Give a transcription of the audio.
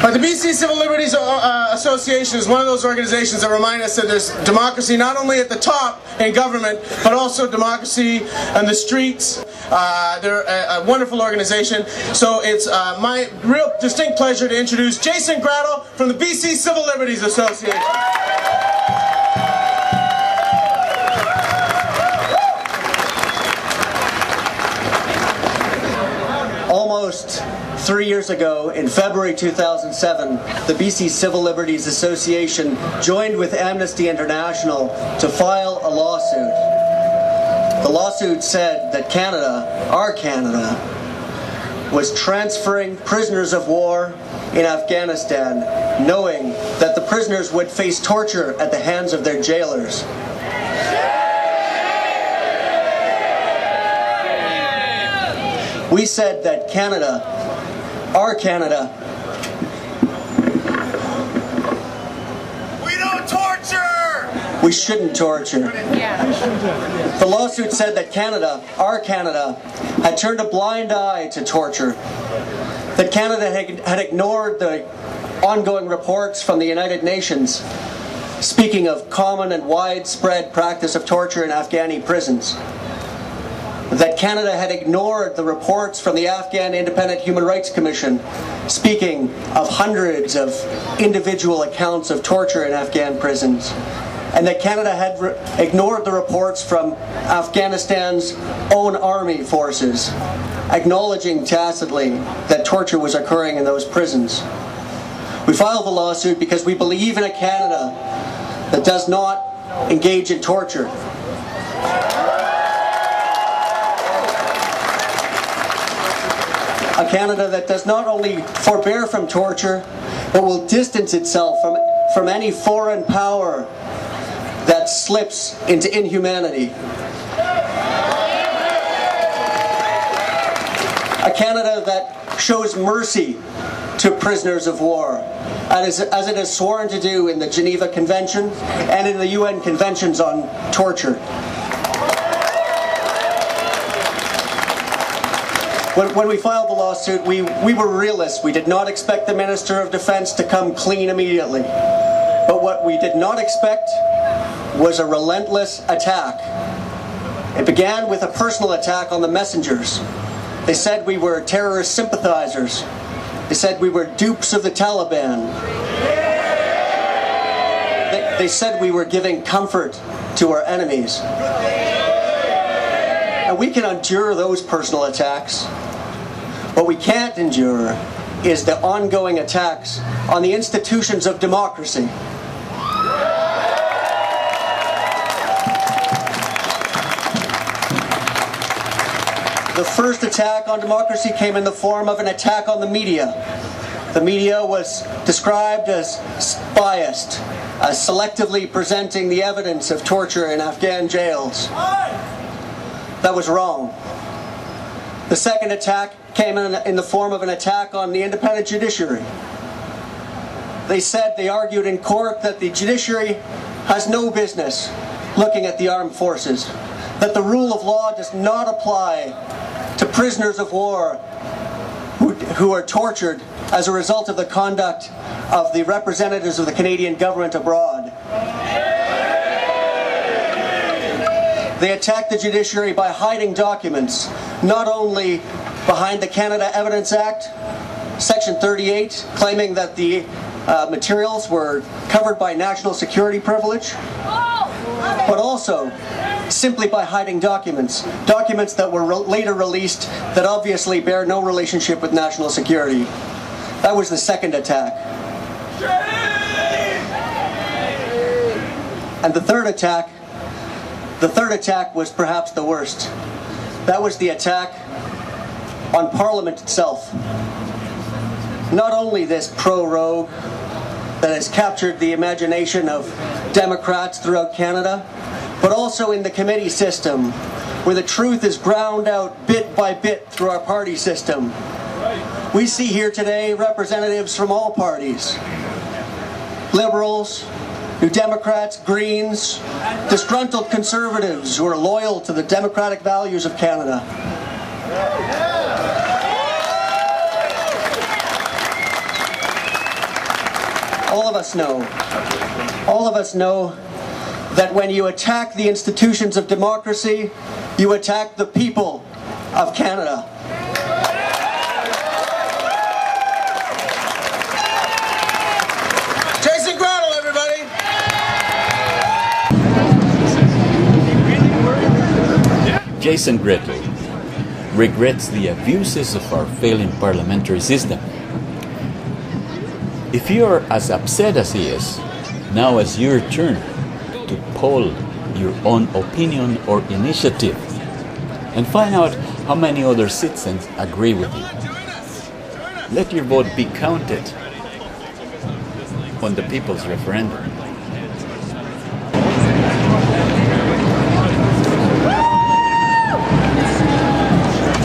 But the BC Civil Liberties Association is one of those organizations that remind us that there's democracy not only at the top in government, but also democracy on the streets. They're a wonderful organization. So it's my real distinct pleasure to introduce Jason Gratl from the BC Civil Liberties Association. Almost 3 years ago, in February 2007, the BC Civil Liberties Association joined with Amnesty International to file a lawsuit. The lawsuit said that Canada, our Canada, was transferring prisoners of war in Afghanistan, knowing that the prisoners would face torture at the hands of their jailers. We said that Canada, our Canada, we don't torture! We shouldn't torture. The lawsuit said that Canada, our Canada, had turned a blind eye to torture. That Canada had ignored the ongoing reports from the United Nations speaking of common and widespread practice of torture in Afghani prisons. That Canada had ignored the reports from the Afghan Independent Human Rights Commission speaking of hundreds of individual accounts of torture in Afghan prisons, and that Canada had ignored the reports from Afghanistan's own army forces acknowledging tacitly that torture was occurring in those prisons. We filed the lawsuit because we believe in a Canada that does not engage in torture. A Canada that does not only forbear from torture, but will distance itself from any foreign power that slips into inhumanity. A Canada that shows mercy to prisoners of war, as it is sworn to do in the Geneva Convention and in the UN Conventions on Torture. When we filed the lawsuit, we were realists. We did not expect the Minister of Defense to come clean immediately. But what we did not expect was a relentless attack. It began with a personal attack on the messengers. They said we were terrorist sympathizers. They said we were dupes of the Taliban. They said we were giving comfort to our enemies. And we can endure those personal attacks. What we can't endure is the ongoing attacks on the institutions of democracy. The first attack on democracy came in the form of an attack on the media. The media was described as biased, as selectively presenting the evidence of torture in Afghan jails. That was wrong. The second attack came in the form of an attack on the independent judiciary. They argued in court that the judiciary has no business looking at the armed forces, that the rule of law does not apply to prisoners of war who are tortured as a result of the conduct of the representatives of the Canadian government abroad. They attacked the judiciary by hiding documents, not only behind the Canada Evidence Act, Section 38, claiming that the materials were covered by national security privilege, but also simply by hiding documents that were later released that obviously bear no relationship with national security. That was the second attack. And the third attack was perhaps the worst. That was the attack on Parliament itself. Not only this prorogue that has captured the imagination of Democrats throughout Canada, but also in the committee system, where the truth is ground out bit by bit through our party system. We see here today representatives from all parties. Liberals, New Democrats, Greens, disgruntled Conservatives who are loyal to the democratic values of Canada. all of us know that when you attack the institutions of democracy, you attack the people of Canada. Jason Gratl, everybody! Jason Gratl regrets the abuses of our failing parliamentary system. If you are as upset as he is, now is your turn to poll your own opinion or initiative and find out how many other citizens agree with you. Let your vote be counted on the people's referendum.